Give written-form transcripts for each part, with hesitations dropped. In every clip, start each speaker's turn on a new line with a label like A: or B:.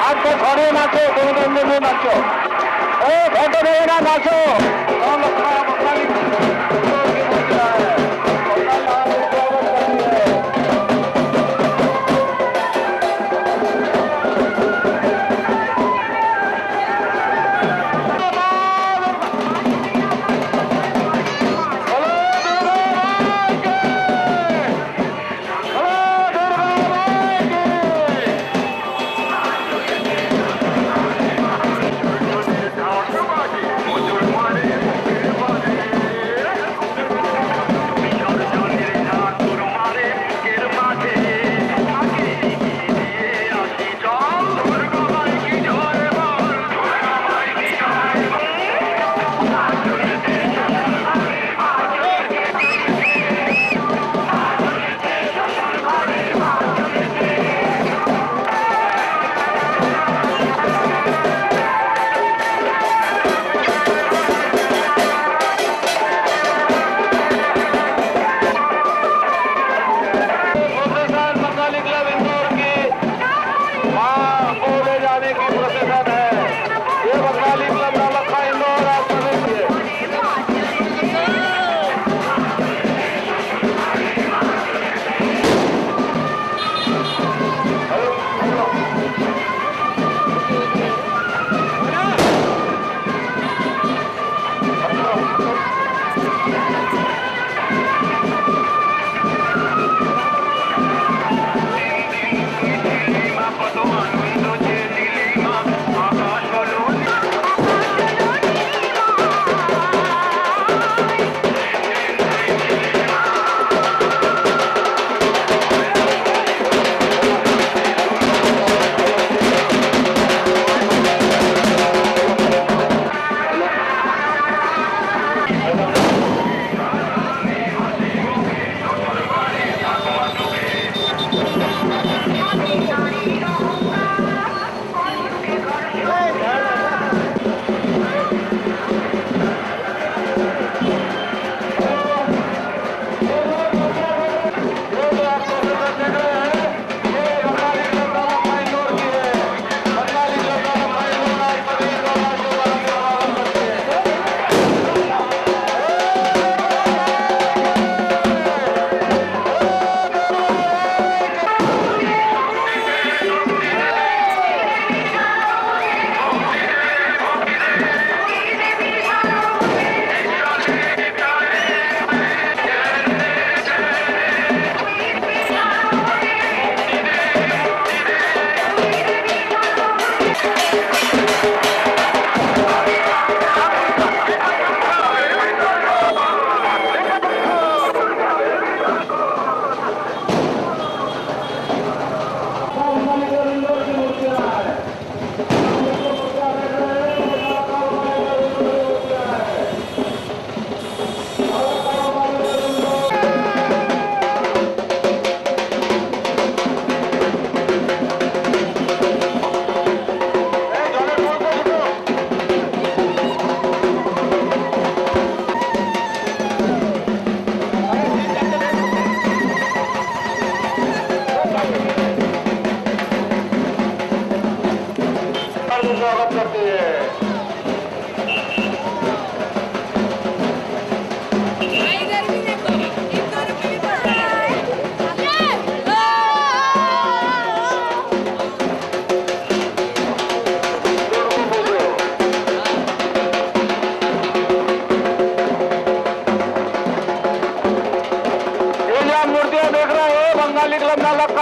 A: হাতটা ছড়িয়ে নাচো, তুমি কেন্দ্রে নাচো, ও ফটো দেবে না নাচো।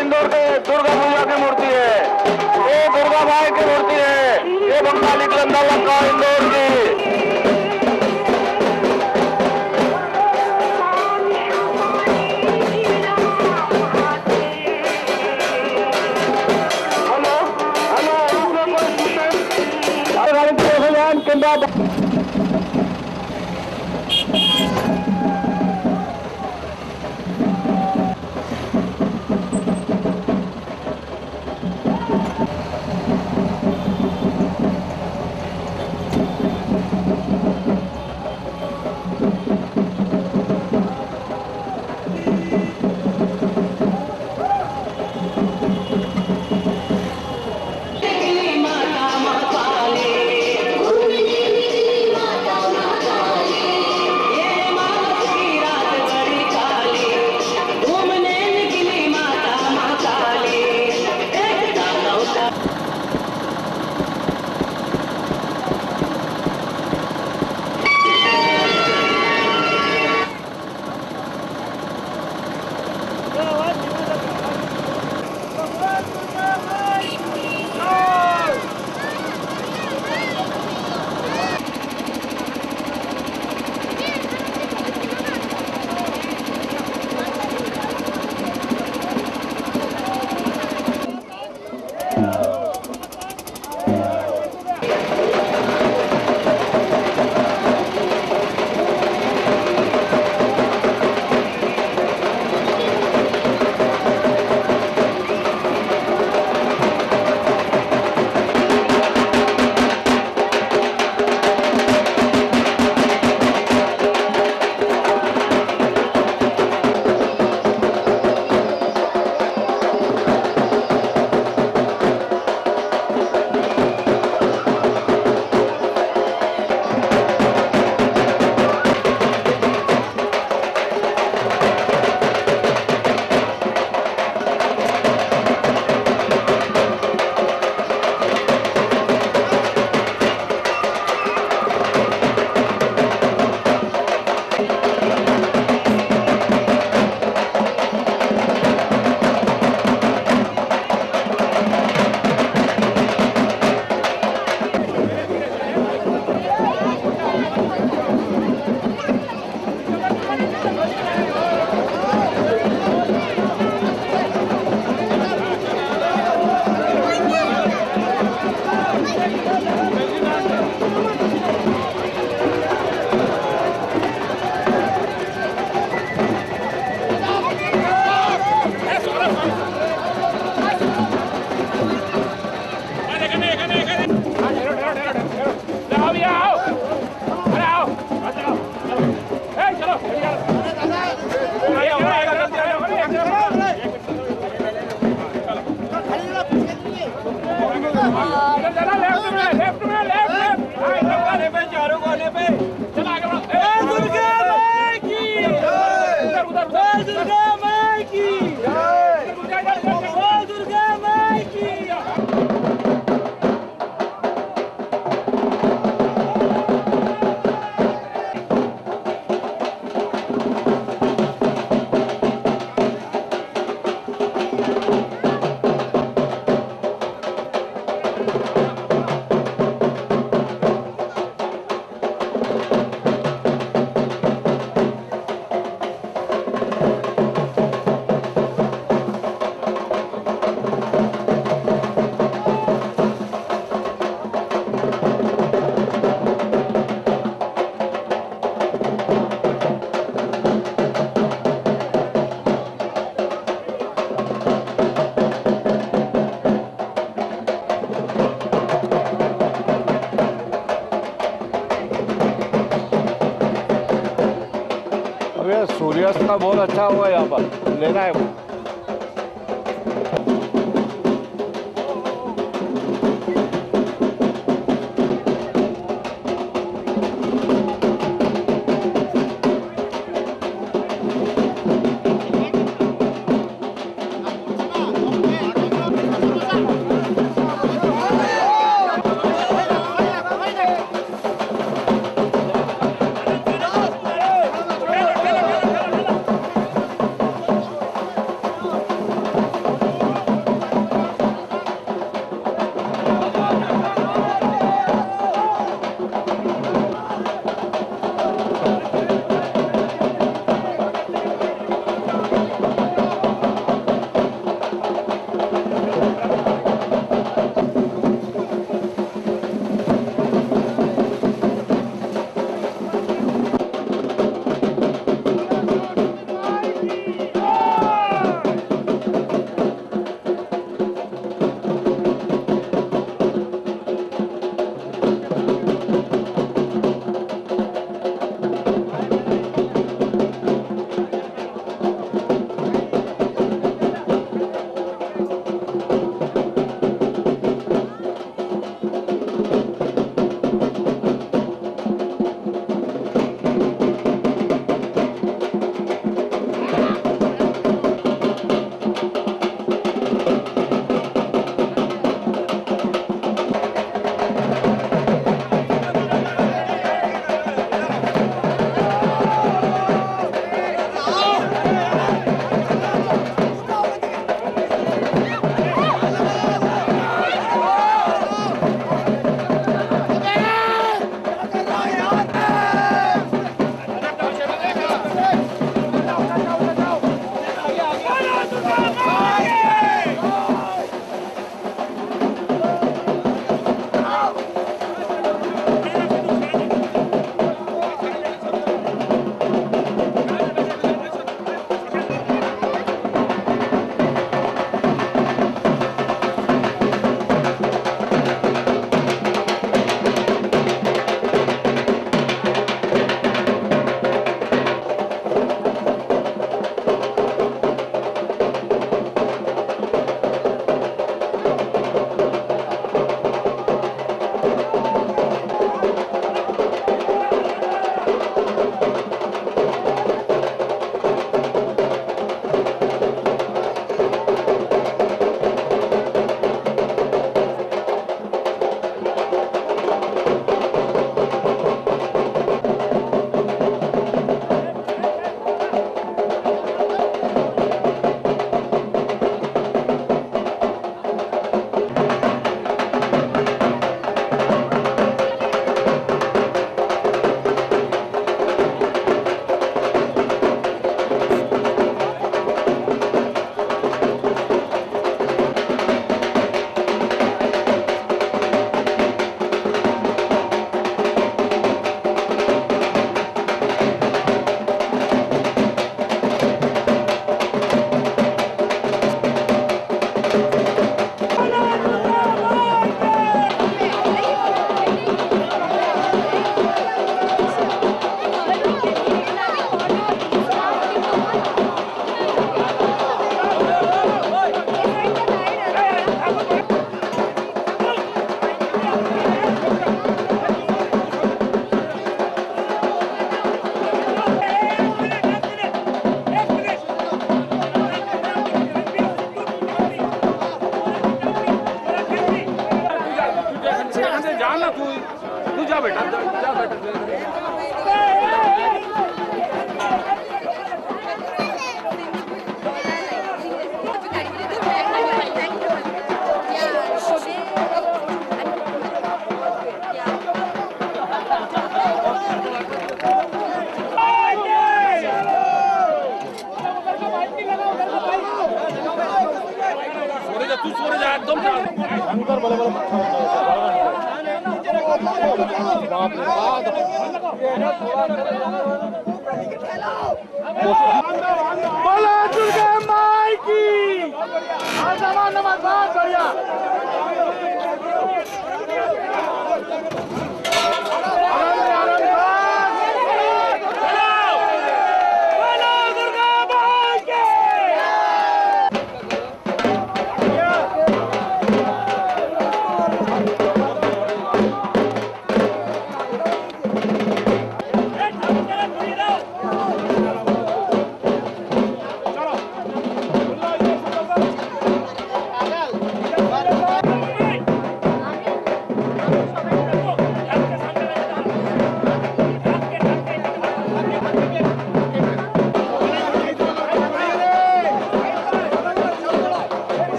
A: इंदौर के दुर्गा पूजा की मूर्ति है, ये दुर्गा माई की मूर्ति है, ये बंगाली कलंदा लंका इंदौर की। सूर्यास्त का बहुत अच्छा हुआ यहाँ पर, लेना है वो।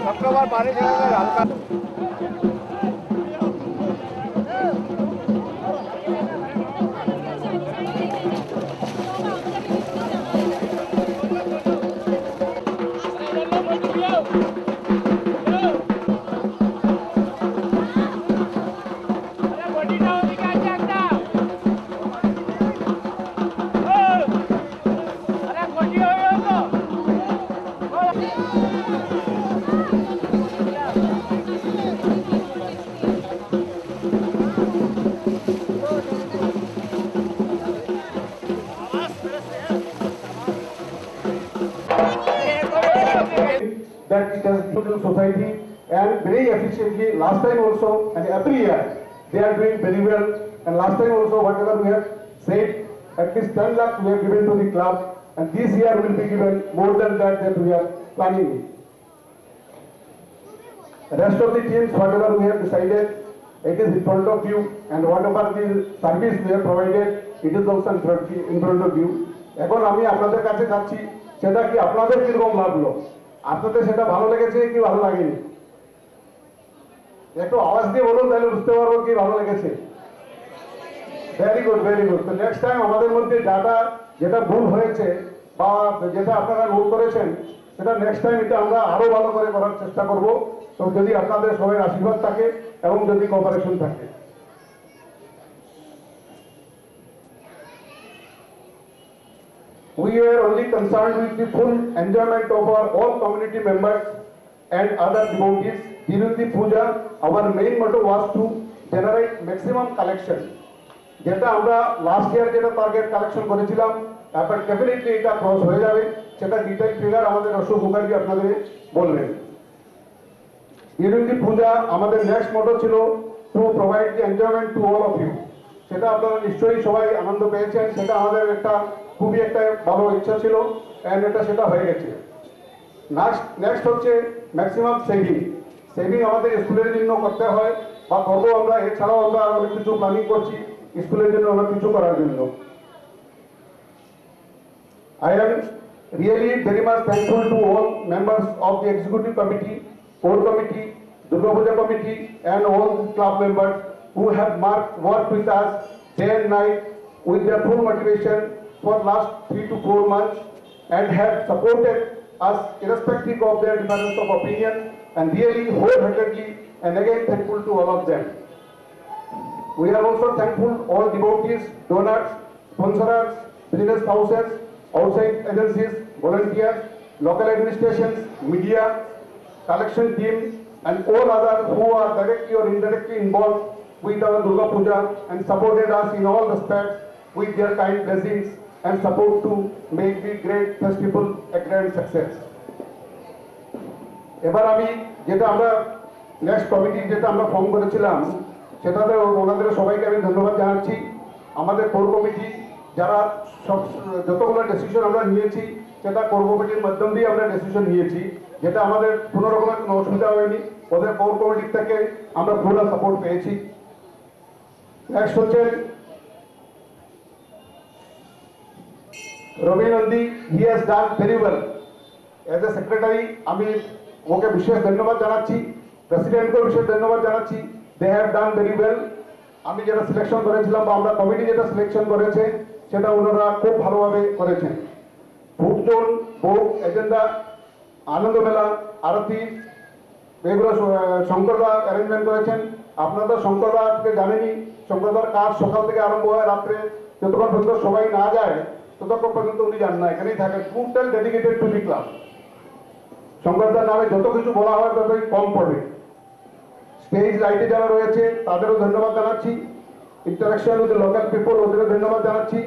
A: শুক্রবার পানি ছেড়ে দেয় হালকা।
B: That it has put in society and very efficiently. Last time also and every year they are doing very well. And last time also whatever we have said, at least 10 lakh we have given to the club, and this year will be given more than that we are planning. The rest of the teams, whatever we have decided, it is in front of you, and whatever the service we have provided, it is also in front of you. এখন আমি আপনাদের কাছে যাচ্ছি, সেটা কি আপনাদের কিরকম লাগলো? আপনাদের সেটা ভালো লেগেছে কি ভালো লাগেনি? একটু আওয়াজ দিয়ে বলুন, তাহলে বুঝতে পারবো কি ভালো লেগেছে। Very good, very good. তো নেক্সট টাইম আমাদের মধ্যে যেটা ভুল হয়েছে বা যেটা আপনারা নোট করেছেন, সেটা নেক্সট টাইম এটা আমরা আরো ভালো করে করার চেষ্টা করব। তো যদি আপনাদের সবাই আশীর্বাদ থাকে এবং যদি কোঅপারেশন থাকে। We were only concerned with the full enjoyment of our all community members and other devotees during the puja. Our main motto was to generate maximum collection. যেটা আমরা লাস্ট ইয়ার যেটা টার্গেট কালেকশন করেছিলাম, তারপর definitely এটা cross হয়ে যাবে। সেটা detail figure আমাদের অশোক মুখার্জি আপনাদের বলবেন। ডিউরিং দি পূজা আমাদের নেক্সট মটো ছিল to provide the enjoyment to all of you. সেটা আপনারা নিশ্চয়ই সবাই আনন্দ পেয়েছেন। সেটা আমাদের খুবই একটা ভালো ইচ্ছা ছিল, অ্যান্ড সেটা হয়ে গেছে। নেক্সট হচ্ছে ম্যাক্সিমাম সেভিং আমাদের স্কুলের জন্য করতে হয় বা করবো আমরা। এছাড়াও আমরা অনেক কিছু প্ল্যানিং করছি স্কুলের জন্য, অনেক কিছু করার জন্য। I am really very much thankful to all members of the executive committee, core committee, Durga Puja committee, and all club members who have worked with us day and night with their full motivation for last 3 to 4 months and have supported us irrespective of their difference of opinion, and really wholeheartedly, and again thankful to all of them. We are also thankful all devotees, donors, sponsors, business houses, outside agencies, volunteers, local administrations, media, collection team, and all others who are directly or indirectly involved with our Durga Puja and supported us in all respects with their kind blessings and support to make the great festival a grand success. এবার আমি যেটা আমরা next committee যেটা আমরা form করেছিলাম, সেটাতে ওনাদের সবাইকে আমি ধন্যবাদ জানাচ্ছি। আমাদের কোর কমিটি যারা যতগুলো ডিসিশন আমরা নিয়েছি, সেটা কোর কমিটির মাধ্যম দিয়ে আমরা ডিসিশন নিয়েছি, যেটা আমাদের কোনো রকমের কোনো অসুবিধা হয়নি। ওদের কোর কমিটির থেকে আমরা পুরো সাপোর্ট পেয়েছি। নেক্সট হচ্ছে Rabi Nandi, he has done very well as a secretary. আমি ওকে বিশেষ ধন্যবাদ জানাচ্ছি, প্রেসিডেন্টকেও বিশেষ ধন্যবাদ জানাচ্ছি। They have done very well. আমি যেটা সিলেকশন করেছিলাম বা আমরা কমিটি যেটা সিলেকশন করেছে, সেটা ওনারা খুব ভালোভাবে করেছেন। ফুড জোন, ভোগ, এজেন্ডা, আনন্দ মেলা, আরতি, এগুলো শঙ্করদা অ্যারেঞ্জমেন্ট করেছেন। আপনারা তো শঙ্করদাকে জানেনই, শঙ্করদার কাজ সকাল থেকে আরম্ভ হয় রাত্রে, যতক্ষণ পর্যন্ত সবাই না যায় ততক্ষণ পর্যন্ত উনি যান না, এখানেই থাকেন। Total dedicated to the club. শঙ্করদার নামে যত কিছু বলা হয় ততই কম পড়বে। স্টেজ লাইটে যারা রয়েছে তাদেরও ধন্যবাদ জানাচ্ছি। ইন্টারাকশন উইথ লোকাল পিপল, ওদেরও ধন্যবাদ জানাচ্ছি।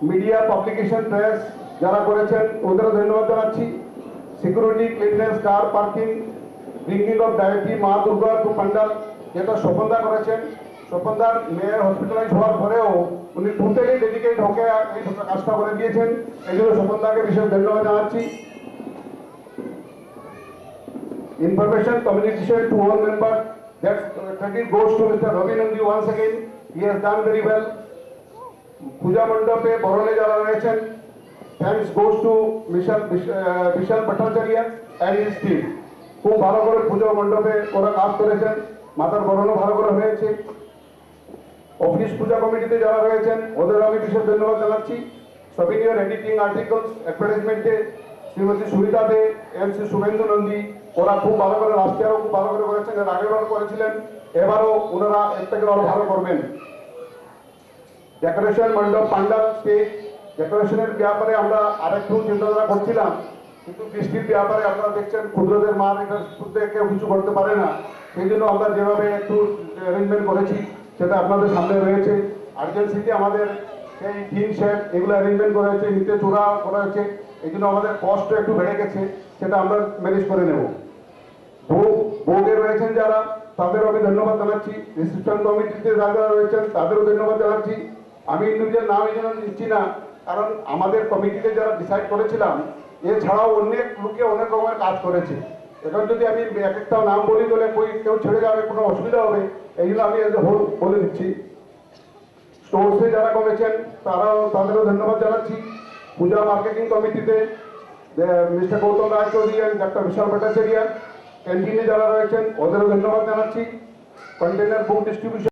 B: মিডিয়া, পাবলিকেশন, প্রেস যারা করেছেন ওদেরও ধন্যবাদ জানাচ্ছি। Security, cleanness, car parking, ব্রিঙ্কিং of deity, মা দুর্গা টু পান্ডাল, যেটা স্বপনদা করেছেন। স্বপনদার মেয়ের হসপিটালাইজ হওয়ার পরেও উনি টোটালি ডেডিকেট হকে এই কাজটা করে দিয়েছেন। এই জন্য স্বপনদাকে বিশেষ ধন্যবাদ জানাচ্ছি। Information communication to all members, that credit goes to Mr. Ravi Nandi once again. He has done very well. Puja Mandape Borole jara rayechen, thanks goes to Vishal Bhattacharya and his team. খুব ভালো করে পুজো মণ্ডপে ওরা কাজ করেছেন, মাথার বরণও ভালো করে হয়েছে। অফিস পূজা কমিটিতে যারা রয়েছেন ওদের আমি বিশেষ ধন্যবাদ জানাচ্ছি। সবিনিয়র এডিটিং আর্টিকেলস অ্যাডভার্টাইজমেন্টে শ্রীমতী সুবিধা দে, শ্রী শুভেন্দু নন্দী, ওরা খুব ভালো করে লাস্ট ইয়ারও খুব ভালো করে করেছেন, এর আগেরবার করেছিলেন, এবারও ওনারা এর থেকে আরো ভালো করবেন। ডেকোরেশন মণ্ডপ, পান্ডাল, স্টেজ ডেকোরেশনের ব্যাপারে আমরা আরেকটু চিন্তাধারা করছিলাম, কিন্তু বৃষ্টির ব্যাপারে আপনারা দেখছেন ক্ষুদ্রদের মান এটা কেউ কিছু করতে পারে না, সেই জন্য আমরা যেভাবে একটু অ্যারেঞ্জমেন্ট করেছি সেটা আপনাদের সামনে রয়েছে। আর্জেন্সিতে আমাদের সেই টিন শেড এগুলো অ্যারেঞ্জমেন্ট করা হয়েছে, নিতে চূড়া করা হয়েছে, এই জন্য আমাদের কস্টও একটু বেড়ে গেছে, সেটা আমরা ম্যানেজ করে নেব। বউকে রয়েছেন যারা তাদেরও আমি ধন্যবাদ জানাচ্ছি, রিসেপশন কমিটিতে যারা রয়েছেন তাদেরও ধন্যবাদ জানাচ্ছি। আমি ইন্ডিভিজুয়াল নাম এই জন্য দিচ্ছি না, কারণ আমাদের কমিটিতে যারা ডিসাইড করেছিলাম এছাড়াও অনেক লোকে অনেক রকমের কাজ করেছে। এখন যদি আমি এক একটা নাম বলি তাহলে কেউ ছেড়ে যাবে, কোনো অসুবিধা হবে, এই জন্য আমি এজ এ হোল বলে দিচ্ছি। স্টোরসে যারা করেছেন তাদেরও ধন্যবাদ জানাচ্ছি। পূজা মার্কেটিং কমিটিতে mister Gautam Roychowdhury and doctor Bishal Bhattacharya, ক্যান্টিনে যারা রয়েছেন ওদেরও ধন্যবাদ জানাচ্ছি। কন্টেনার বুক ডিস্ট্রিবিউশন